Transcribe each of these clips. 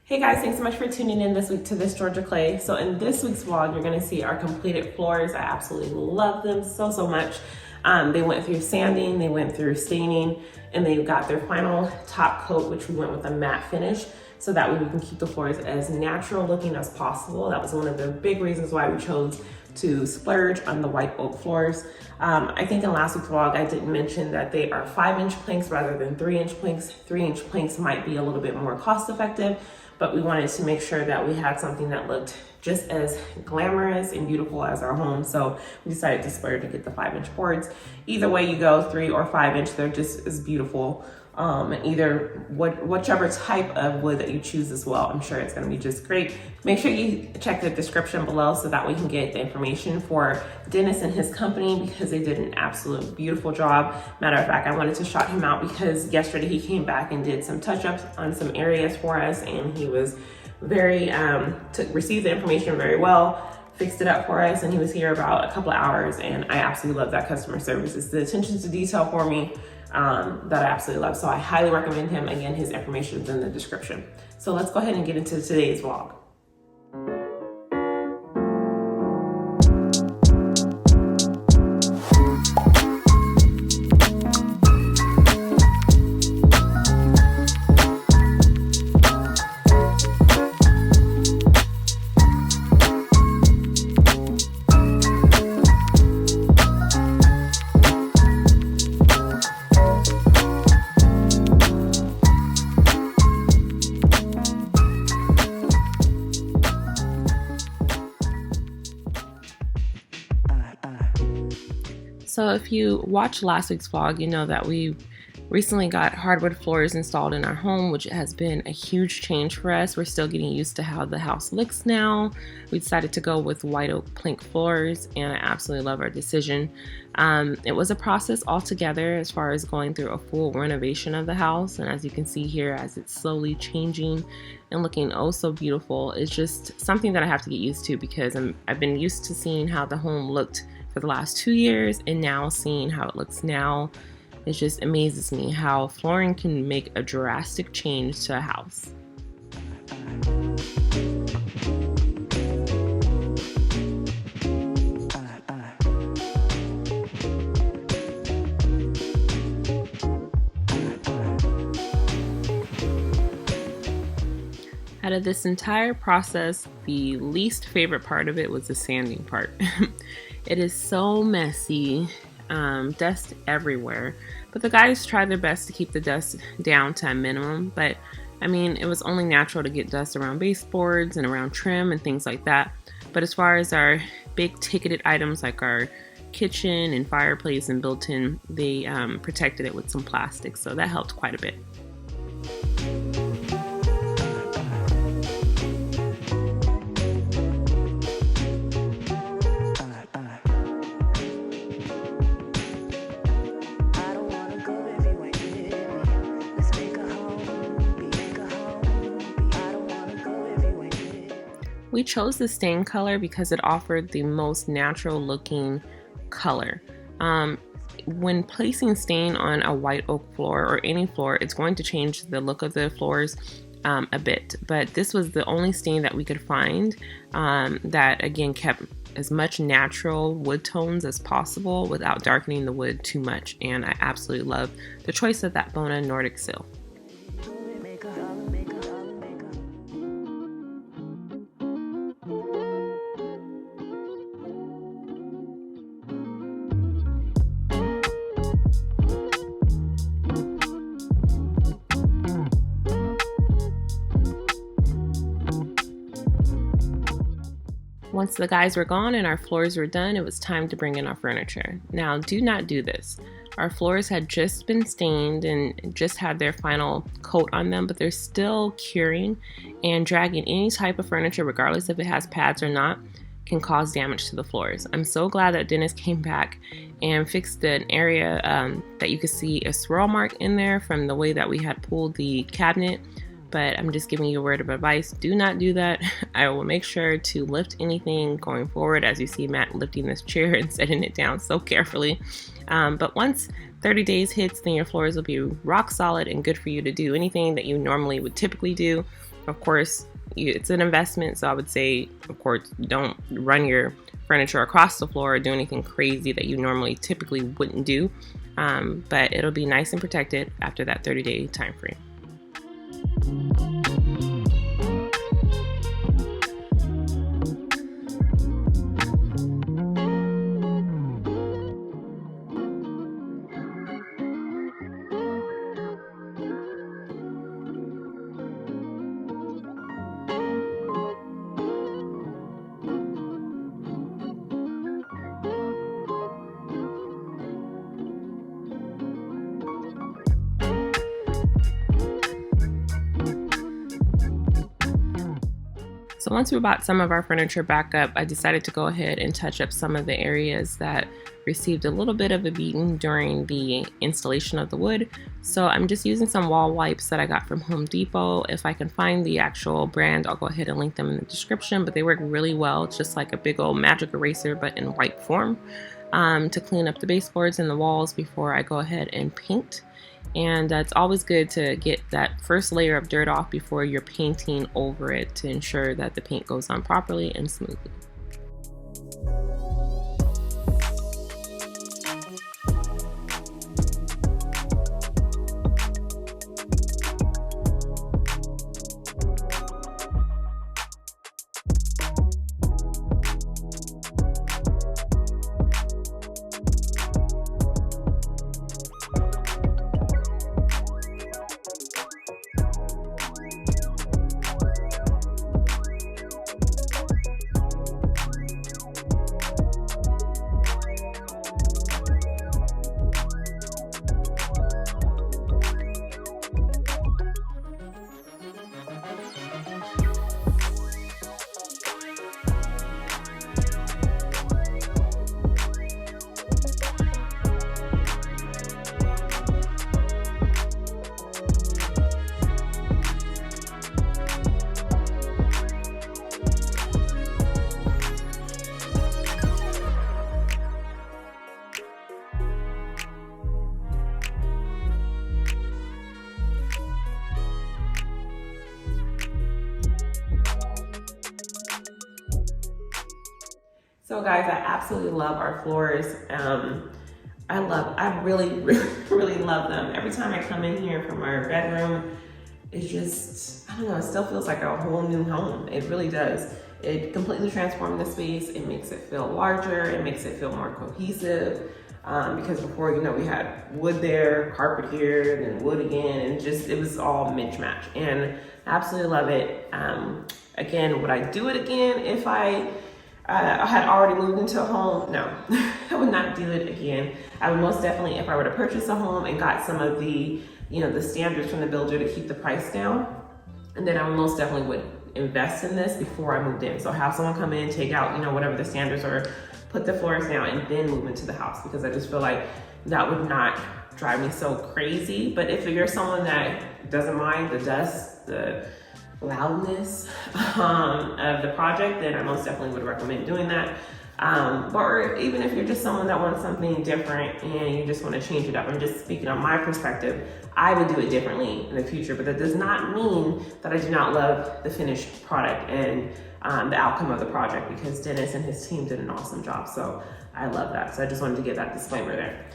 Hey guys, thanks so much for tuning in this week to Thisgeorgiaclay. So in this week's vlog, you're gonna see our completed floors. I absolutely love them so much. They went through sanding, they went through staining, and they got their final top coat, which we went with a matte finish, so that way we can keep the floors as natural looking as possible. That was one of the big reasons why we chose to splurge on the white oak floors. I think in last week's vlog, I didn't mention that they are 5-inch planks rather than 3-inch planks. 3-inch planks might be a little bit more cost effective, but we wanted to make sure that we had something that looked just as glamorous and beautiful as our home. So we decided to splurge to get the 5-inch boards. Either way you go, 3 or 5-inch, they're just as beautiful. And either whichever type of wood that you choose as well, I'm sure it's gonna be just great. Make sure you check the description below so that we can get the information for Dennis and his company, because they did an absolute beautiful job. Matter of fact, I wanted to shout him out because yesterday he came back and did some touch-ups on some areas for us, and he was very, received the information very well, fixed it up for us, and he was here about a couple of hours, and I absolutely love that customer service. It's the attention to detail for me that I absolutely love. So I highly recommend him. Again, his information is in the description. So let's go ahead and get into today's vlog. So if you watched last week's vlog, you know that we recently got hardwood floors installed in our home, which has been a huge change for us. We're still getting used to how the house looks now. We decided to go with white oak plank floors, and I absolutely love our decision. It was a process altogether as far as going through a full renovation of the house, and as you can see here, as it's slowly changing and looking oh so beautiful, it's just something that I have to get used to, because I've been used to seeing how the home looked for the last 2 years, and now seeing how it looks now, it just amazes me how flooring can make a drastic change to a house. Out of this entire process, the least favorite part of it was the sanding part. It is so messy, dust everywhere, but the guys tried their best to keep the dust down to a minimum. But I mean, it was only natural to get dust around baseboards and around trim and things like that. But as far as our big ticketed items like our kitchen and fireplace and built-in, they protected it with some plastic, so that helped quite a bit. We chose the stain color because it offered the most natural looking color. When placing stain on a white oak floor or any floor, it's going to change the look of the floors a bit, but this was the only stain that we could find that again kept as much natural wood tones as possible without darkening the wood too much, and I absolutely love the choice of that Bona Nordic Seal. Once the guys were gone and our floors were done, it was time to bring in our furniture. Now, do not do this. Our floors had just been stained and just had their final coat on them, but they're still curing, and dragging any type of furniture, regardless if it has pads or not, can cause damage to the floors. I'm so glad that Dennis came back and fixed an area that you could see a swirl mark in there from the way that we had pulled the cabinet. But I'm just giving you a word of advice. Do not do that. I will make sure to lift anything going forward, as you see Matt lifting this chair and setting it down so carefully. But once 30 days hits, then your floors will be rock solid and good for you to do anything that you normally would typically do, Of course, it's an investment, so I would say, of course, don't run your furniture across the floor or do anything crazy that you normally typically wouldn't do, but it'll be nice and protected after that 30-day time frame. So once we bought some of our furniture back up, I decided to go ahead and touch up some of the areas that received a little bit of a beating during the installation of the wood. So I'm just using some wall wipes that I got from Home Depot. If I can find the actual brand, I'll go ahead and link them in the description, but they work really well. It's just like a big old magic eraser, but in wipe form, to clean up the baseboards and the walls before I go ahead and paint. And it's always good to get that first layer of dirt off before you're painting over it to ensure that the paint goes on properly and smoothly. So guys, I absolutely love our floors. I really love them. Every time I come in here from our bedroom, it's just, I don't know, it still feels like a whole new home. It really does. It completely transformed the space. It makes it feel larger. It makes it feel more cohesive. Because before, you know, we had wood there, carpet here, and then wood again, and it was all mismatch. And I absolutely love it. Again, would I do it again if I had already moved into a home? No, I would not do it again. I would most definitely, if I were to purchase a home and got some of the, you know, the standards from the builder to keep the price down, and then I would most definitely would invest in this before I moved in. So have someone come in, take out, you know, whatever the standards are, put the floors down, and then move into the house, because I just feel like that would not drive me so crazy. But if you're someone that doesn't mind the dust, the loudness of the project, then I most definitely would recommend doing that. Or even if you're just someone that wants something different and you just want to change it up, I'm just speaking on my perspective, I would do it differently in the future, but that does not mean that I do not love the finished product and the outcome of the project, because Dennis and his team did an awesome job. So I love that. So I just wanted to get that disclaimer there.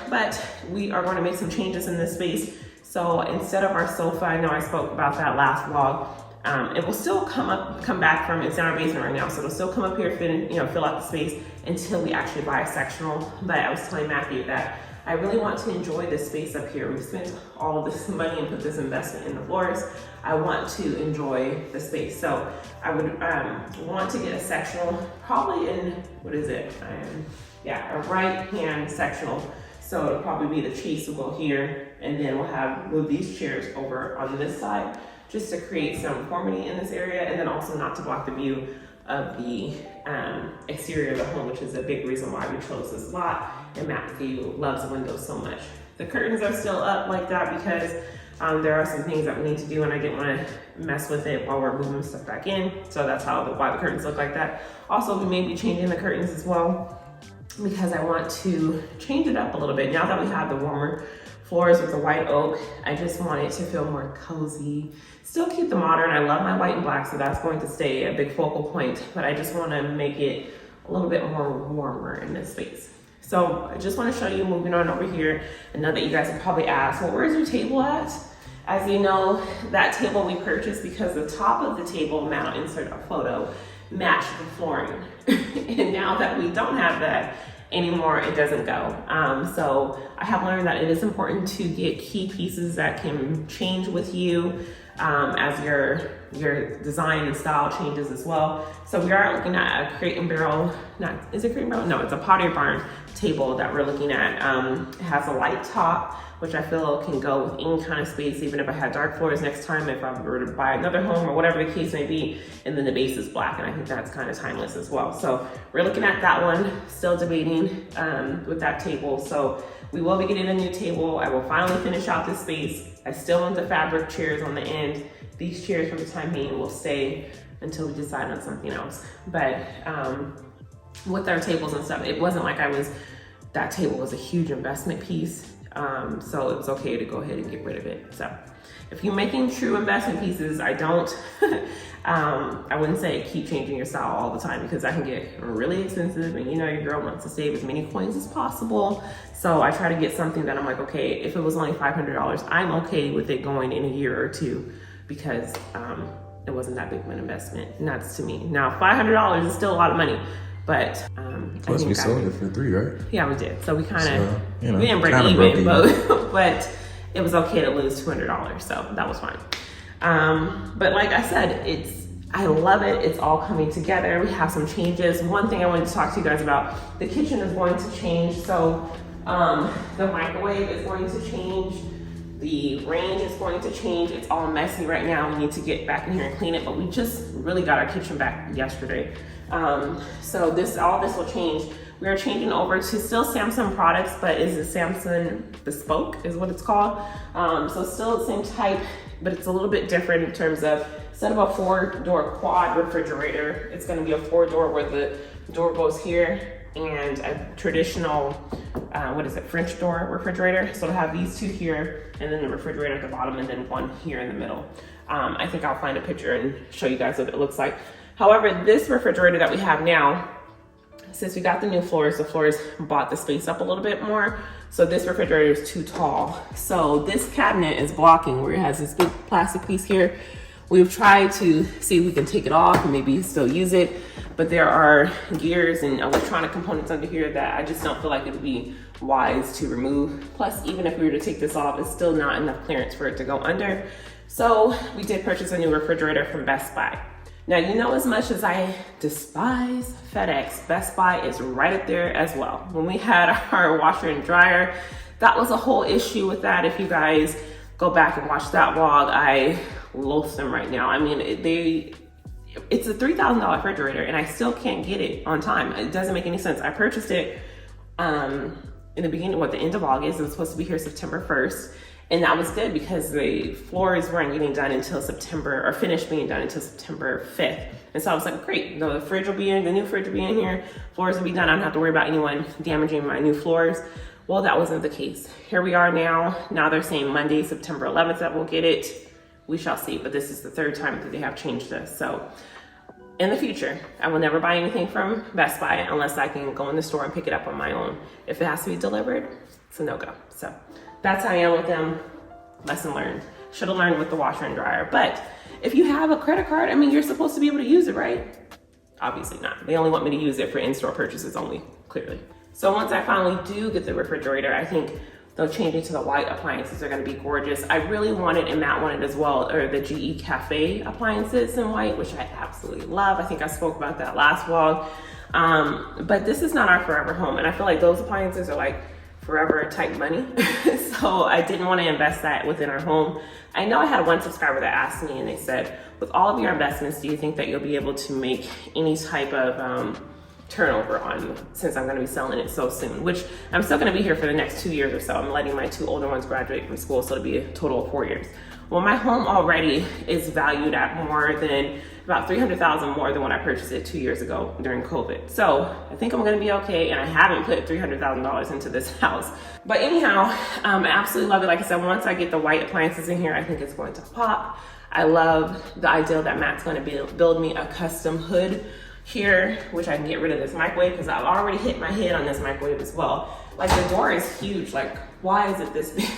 But we are going to make some changes in this space. So instead of our sofa, I know I spoke about that last vlog, it will still come back from, it's in our basement right now, so it'll still come up here, fill out the space until we actually buy a sectional. But I was telling Matthew that I really want to enjoy this space up here. We've spent all of this money and put this investment in the floors. I want to enjoy the space. So I would want to get a sectional, probably in, what is it? A right-hand sectional. So it'll probably be the chase will go here, and then we'll move these chairs over on this side, just to create some formality in this area, and then also not to block the view of the exterior of the home, which is a big reason why we chose this lot, and Matthew loves the windows so much. The curtains are still up like that because there are some things that we need to do, and I didn't want to mess with it while we're moving stuff back in, so that's why the curtains look like that. Also, we may be changing the curtains as well, because I want to change it up a little bit. Now that we have the warmer floors with the white oak. I just want it to feel more cozy. Still keep the modern. I love my white and black, so that's going to stay a big focal point, but I just want to make it a little bit more warmer in this space. So I just want to show you, moving on over here. I know that you guys have probably asked, well, where's your table at? As you know, that table we purchased because the top of the table, Matt will insert a photo, matched the flooring. And now that we don't have that anymore, it doesn't go. So I have learned that it is important to get key pieces that can change with you as your design and style changes as well. So we are looking at a crate and barrel, is it crate and barrel? No, it's a Pottery Barn table that we're looking at. It has a light top, which I feel can go with any kind of space, even if I had dark floors next time, if I were to buy another home or whatever the case may be, and then the base is black, and I think that's kind of timeless as well. So we're looking at that one, still debating with that table. So we will be getting a new table. I will finally finish out this space. I still want the fabric chairs on the end. These chairs for the time being will stay until we decide on something else. But with our tables and stuff, it wasn't like that table was a huge investment piece. So it was okay to go ahead and get rid of it. So if you're making true investment pieces, I wouldn't say keep changing your style all the time, because that can get really expensive, and you know your girl wants to save as many coins as possible. So I try to get something that I'm like, okay, if it was only $500, I'm okay with it going in a year or two, because it wasn't that big of an investment, and that's to me. Now $500 is still a lot of money, but plus we sold it for $3, right? Yeah, we did. So we kind of, so, you know, we didn't break even, but it was okay to lose $200, so that was fine. But like I said, I love it. It's all coming together. We have some changes. One thing I wanted to talk to you guys about, the kitchen is going to change. So the microwave is going to change. The range is going to change. It's all messy right now. We need to get back in here and clean it, but we just really got our kitchen back yesterday. So all this will change. We are changing over to still Samsung products, but is a Samsung Bespoke is what it's called. So still the same type, but it's a little bit different in terms of, instead of a 4-door quad refrigerator, it's gonna be a 4-door where the door goes here, and a traditional, French door refrigerator. So to have these two here, and then the refrigerator at the bottom, and then one here in the middle. I think I'll find a picture and show you guys what it looks like. However, this refrigerator that we have now, since we got the new floors, the floors bought the space up a little bit more. So this refrigerator is too tall. So this cabinet is blocking where it has this big plastic piece here. We've tried to see if we can take it off and maybe still use it, but there are gears and electronic components under here that I just don't feel like it would be wise to remove. Plus, even if we were to take this off, it's still not enough clearance for it to go under. So we did purchase a new refrigerator from Best Buy. Now, you know, as much as I despise FedEx, Best Buy is right up there as well. When we had our washer and dryer, that was a whole issue with that. If you guys go back and watch that vlog, I loathe them right now. I mean, it's a $3,000 refrigerator and I still can't get it on time. It doesn't make any sense. I purchased it in the beginning, the end of August. It was supposed to be here September 1st. And that was good because the floors weren't getting done until September, or finished being done until September 5th. And so I was like, great, the fridge will be in, the new fridge will be in here, floors will be done. I don't have to worry about anyone damaging my new floors. Well, that wasn't the case. Here we are now. Now they're saying Monday, September 11th that we'll get it. We shall see, but this is the 3rd time that they have changed this. So in the future, I will never buy anything from Best Buy unless I can go in the store and pick it up on my own. If it has to be delivered, it's a no-go. So that's how I am with them. Lesson learned. Should have learned with the washer and dryer. But if you have a credit card, I mean, you're supposed to be able to use it, right? Obviously not. They only want me to use it for in-store purchases only, clearly. So once I finally do get the refrigerator, I think they'll change it to the white appliances. They're gonna be gorgeous. I really wanted, and Matt wanted as well, or the GE Cafe appliances in white, which I absolutely love. I think I spoke about that last vlog. But this is not our forever home. And I feel like those appliances are like forever type money. So I didn't want to invest that within our home. I know I had one subscriber that asked me and they said, with all of your investments, do you think that you'll be able to make any type of turnover on you, since I'm going to be selling it so soon, which I'm still going to be here for the next 2 years or so. I'm letting my 2 older ones graduate from school, so it'll be a total of 4 years. Well, my home already is valued at more than about $300,000 more than when I purchased it 2 years ago during COVID. So I think I'm gonna be okay, and I haven't put $300,000 into this house. But anyhow, I absolutely love it. Like I said, once I get the white appliances in here, I think it's going to pop. I love the idea that Matt's gonna build me a custom hood here, which I can get rid of this microwave because I've already hit my head on this microwave as well. Like the door is huge. Like, why is it this big?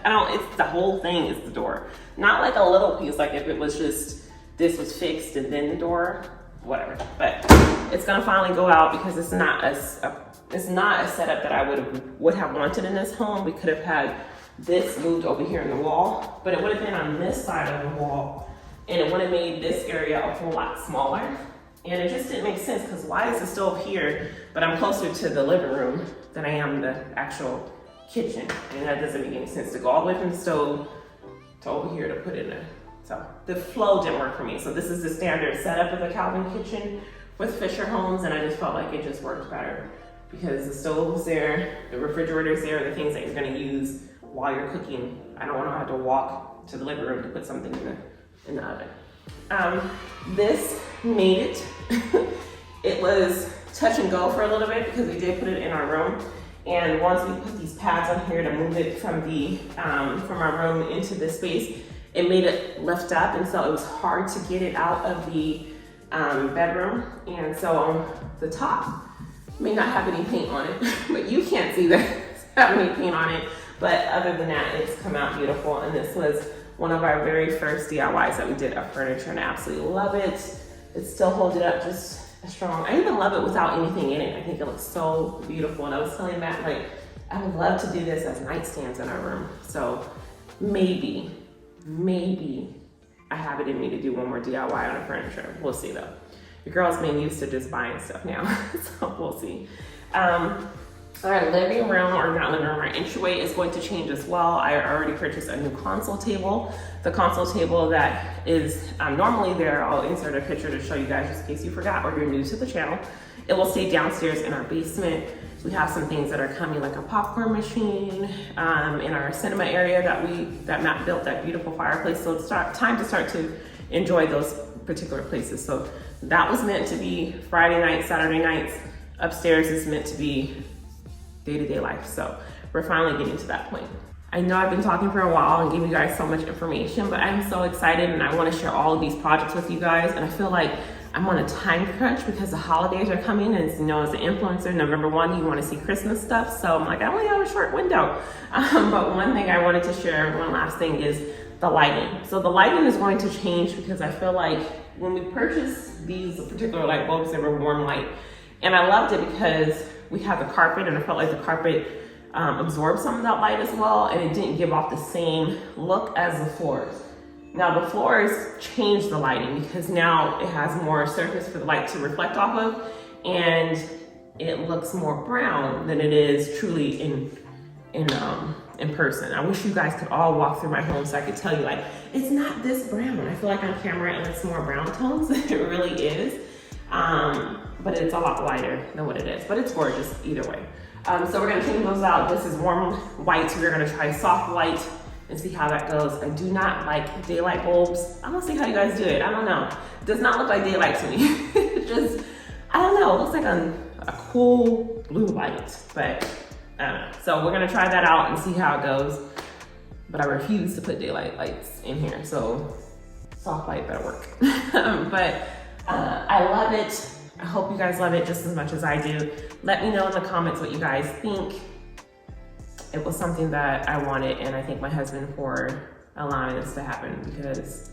It's the whole thing is the door. Not like a little piece, like if it was just, this was fixed and then the door, whatever. But it's gonna finally go out because it's not a setup that I would have wanted in this home. We could have had this moved over here in the wall, but it would have been on this side of the wall, and it would have made this area a whole lot smaller. And it just didn't make sense because why is the stove here, but I'm closer to the living room than I am the actual kitchen? And that doesn't make any sense to go all the way from the stove to over here to put it in there. So the flow didn't work for me. So this is the standard setup of the Calvin kitchen with Fisher Homes, and I just felt like it just worked better because the stove was there, the refrigerator's there, the things that you're gonna use while you're cooking. I don't wanna have to walk to the living room to put something in the oven. This made it. It was touch and go for a little bit because we did put it in our room. And once we put these pads on here to move it from our room into this space, it made it lift up, and so it was hard to get it out of the bedroom. And so the top may not have any paint on it, but you can't see that it's have any paint on it. But other than that, it's come out beautiful. And this was one of our very first DIYs that we did of furniture, and I absolutely love it. It still holds it up just as strong. I even love it without anything in it. I think it looks so beautiful. And I was telling Matt, like, I would love to do this as nightstands in our room. So maybe I have it in me to do one more DIY on the furniture. We'll see though. Your girl's been used to just buying stuff now, so we'll see. Our living room, or not living room, our entryway is going to change as well. I already purchased a new console table. The console table that is normally there, I'll insert a picture to show you guys just in case you forgot or you're new to the channel. It will stay downstairs in our basement. We have some things that are coming, like a popcorn machine in our cinema area that Matt built, that beautiful fireplace. So it's time to start to enjoy those particular places. So that was meant to be Friday nights, Saturday nights. Upstairs is meant to be day-to-day life. So we're finally getting to that point. I know I've been talking for a while and giving you guys so much information, but I'm so excited and I want to share all of these projects with you guys. And I feel like I'm on a time crunch because the holidays are coming, and as you know, as an influencer, November 1, you want to see Christmas stuff. So I'm like, I only have a short window. But one thing I wanted to share, one last thing, is the lighting. So the lighting is going to change because I feel like when we purchased these particular light bulbs, they were warm light. And I loved it because we have the carpet, and I felt like the carpet absorbed some of that light as well, and it didn't give off the same look as the floors. Now the floors changed the lighting because now it has more surface for the light to reflect off of, and it looks more brown than it is truly in person. I wish you guys could all walk through my home so I could tell you, like, it's not this brown. I feel like on camera it looks more brown tones than it really is. But it's a lot lighter than what it is, but it's gorgeous either way. So we're gonna change those out. This is warm white. We're gonna try soft white and see how that goes. I do not like daylight bulbs. I don't see how you guys do it. I don't know. It does not look like daylight to me. It just, I don't know. It looks like a cool blue light, but I don't know. So we're gonna try that out and see how it goes. But I refuse to put daylight lights in here. So soft light better work. But I love it. I hope you guys love it just as much as I do. Let me know in the comments what you guys think. It was something that I wanted, and I thank my husband for allowing this to happen, because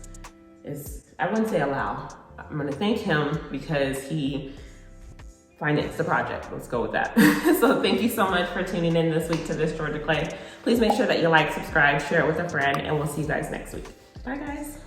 I wouldn't say allow. I'm gonna thank him because he financed the project. Let's go with that. So thank you so much for tuning in this week to Thisgeorgiaclay. Please make sure that you like, subscribe, share it with a friend, and we'll see you guys next week. Bye guys.